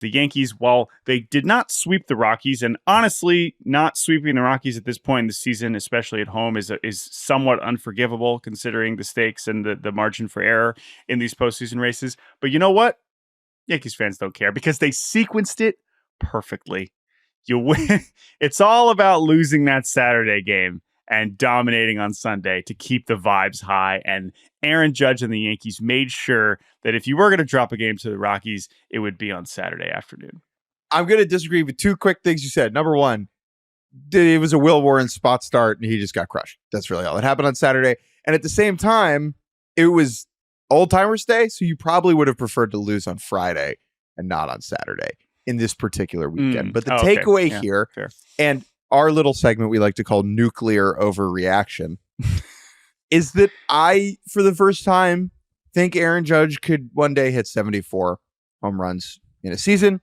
the Yankees, while they did not sweep the Rockies, and honestly, not sweeping the Rockies at this point in the season, especially at home, is somewhat unforgivable considering the stakes and the margin for error in these postseason races. But you know what? Yankees fans don't care because they sequenced it perfectly. You win. It's all about losing that Saturday game and dominating on Sunday to keep the vibes high. And Aaron Judge and the Yankees made sure that if you were going to drop a game to the Rockies, it would be on Saturday afternoon. I'm going to disagree with two quick things you said. Number one, it was a Will Warren spot start and he just got crushed. That's really all that happened on Saturday. And at the same time, it was Old Timers Day, so you probably would have preferred to lose on Friday and not on Saturday in this particular weekend. But the takeaway here, fair. And our little segment we like to call nuclear overreaction, is that I, for the first time, think Aaron Judge could one day hit 74 home runs in a season.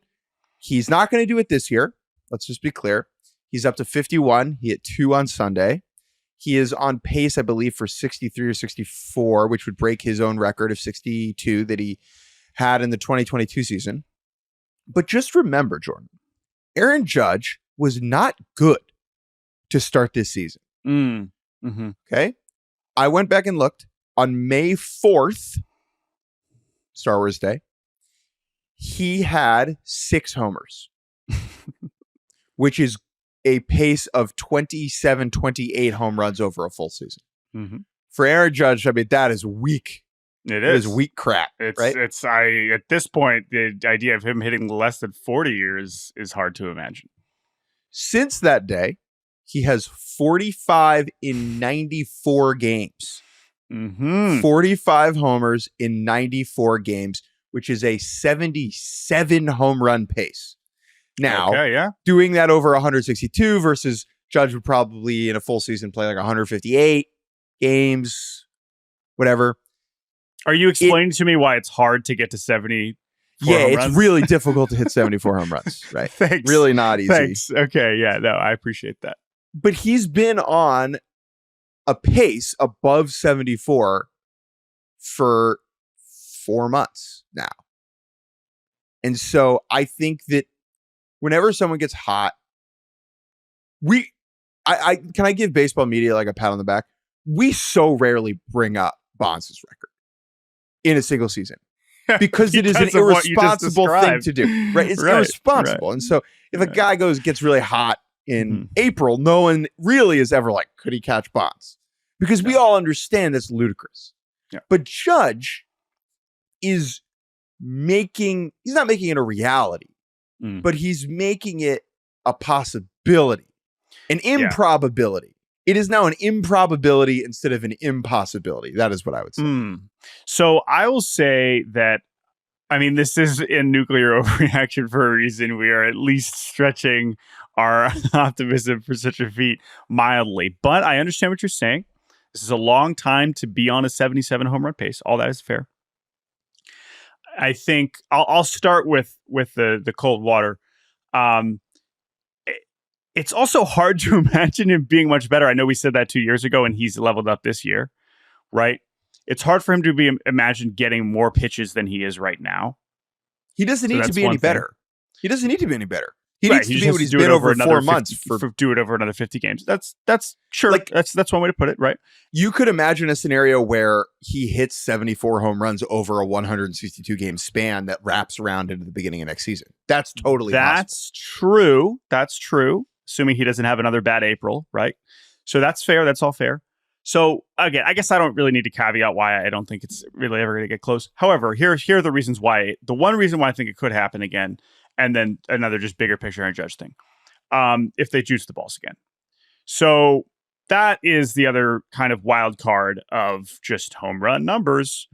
He's not going to do it this year. Let's just be clear. He's up to 51. He hit 2 on Sunday. He is on pace, I believe, for 63 or 64, which would break his own record of 62 that he had in the 2022 season. But just remember, Jordan, Aaron Judge was not good to start this season. Mm-hmm. Okay. I went back and looked on May 4th, Star Wars Day. He had 6 homers, which is a pace of 27, 28 home runs over a full season. Mm-hmm. For Aaron Judge, I mean, that is weak. It is weak crap. Right? At this point, the idea of him hitting less than 40 years is hard to imagine. Since that day, he has 45 in 94 games. Mm-hmm. 45 homers in 94 games, which is a 77 home run pace. Now, doing that over 162 versus Judge would probably in a full season play like 158 games, whatever. Are you explaining to me why it's hard to get to 70? Yeah, it's really difficult to hit 74 home runs, right? Thanks. Really not easy. Thanks. Okay, yeah, no, I appreciate that. But he's been on a pace above 74 for 4 months now. And so I think that whenever someone gets hot, can I give baseball media like a pat on the back? We so rarely bring up Bonds' record in a single season because it is an irresponsible thing to do, right? It's irresponsible. Right. And so if a guy gets really hot in April, no one really is ever like, could he catch Bonds? Because we all understand that's ludicrous. Yeah. But Judge is he's not making it a reality, but he's making it a possibility, an improbability. It is now an improbability instead of an impossibility. That is what I would say. So I will say that, I mean, this is a nuclear overreaction for a reason. We are at least stretching our optimism for such a feat mildly. But I understand what you're saying. This is a long time to be on a 77 home run pace. All that is fair. I think I'll start with the cold water. It's also hard to imagine him being much better. I know we said that 2 years ago, and he's leveled up this year, right? It's hard for him to be imagined getting more pitches than he is right now. He doesn't need to be any better. He doesn't need to be any better. He needs to be what he's been over 4 months. Do it over another 50 games. That's sure. Like, that's one way to put it, right? You could imagine a scenario where he hits 74 home runs over a 162 game span that wraps around into the beginning of next season. That's totally possible. That's true. Assuming he doesn't have another bad April, right? So that's fair. That's all fair. So again, I guess I don't really need to caveat why I don't think it's really ever going to get close. However, here are the reasons why. The one reason why I think it could happen again, and then another just bigger picture Aaron Judge thing, if they juice the balls again. So that is the other kind of wild card of just home run numbers.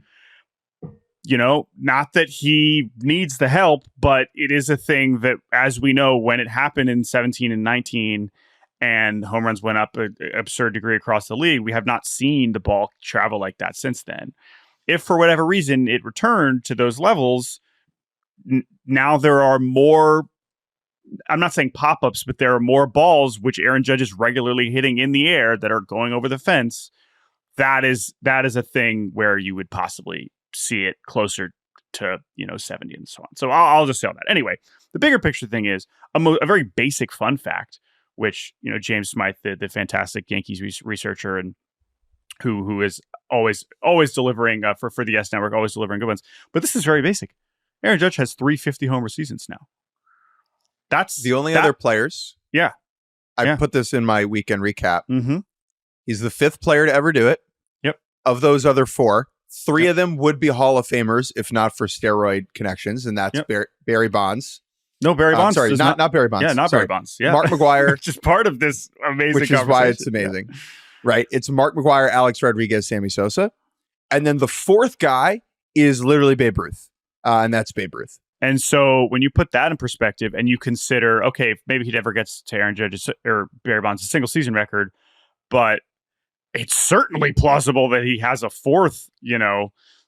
You know, not that he needs the help, but it is a thing that, as we know, when it happened in 17 and 19 and home runs went up an absurd degree across the league, we have not seen the ball travel like that since then. If for whatever reason it returned to those levels, now there are more, I'm not saying pop-ups, but there are more balls which Aaron Judge is regularly hitting in the air that are going over the fence. That is a thing where you would possibly see it closer to 70 and so on. So I'll just say all that. Anyway, the bigger picture thing is a very basic fun fact, which James Smythe, the fantastic Yankees researcher and who is always delivering for the Yes Network, always delivering good ones. But this is very basic. Aaron Judge has 350 homer seasons now. That's the only other players. Yeah. I put this in my weekend recap. Mm-hmm. He's the 5th player to ever do it. Yep. Of those other 4, 3 of them would be Hall of Famers if not for steroid connections, and that's Barry Bonds. No, Barry Bonds. Sorry, not Barry Bonds. Yeah, not sorry. Barry Bonds. Yeah. Mark McGwire. Which is part of this amazing which is why it's amazing. Yeah. Right? It's Mark McGwire, Alex Rodriguez, Sammy Sosa. And then the 4th guy is literally Babe Ruth. And that's Babe Ruth. And so when you put that in perspective and you consider, okay, maybe he never gets to Aaron Judge's or Barry Bonds' single season record, but it's certainly plausible that he has a 4th,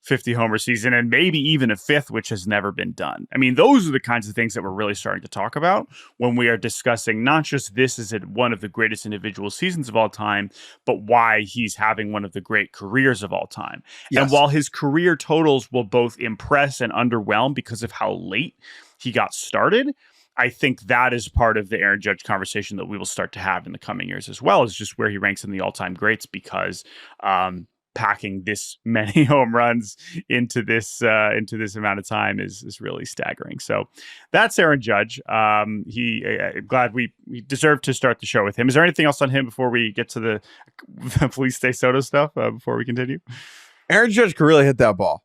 50 homer season and maybe even a 5th, which has never been done. I mean, those are the kinds of things that we're really starting to talk about when we are discussing not just this is one of the greatest individual seasons of all time, but why he's having one of the great careers of all time. Yes. And while his career totals will both impress and underwhelm because of how late he got started, I think that is part of the Aaron Judge conversation that we will start to have in the coming years as well, is just where he ranks in the all-time greats, because packing this many home runs into this amount of time is really staggering. So that's Aaron Judge. I'm glad we deserve to start the show with him. Is there anything else on him before we get to the Please Stay Soto stuff before we continue? Aaron Judge could really hit that ball.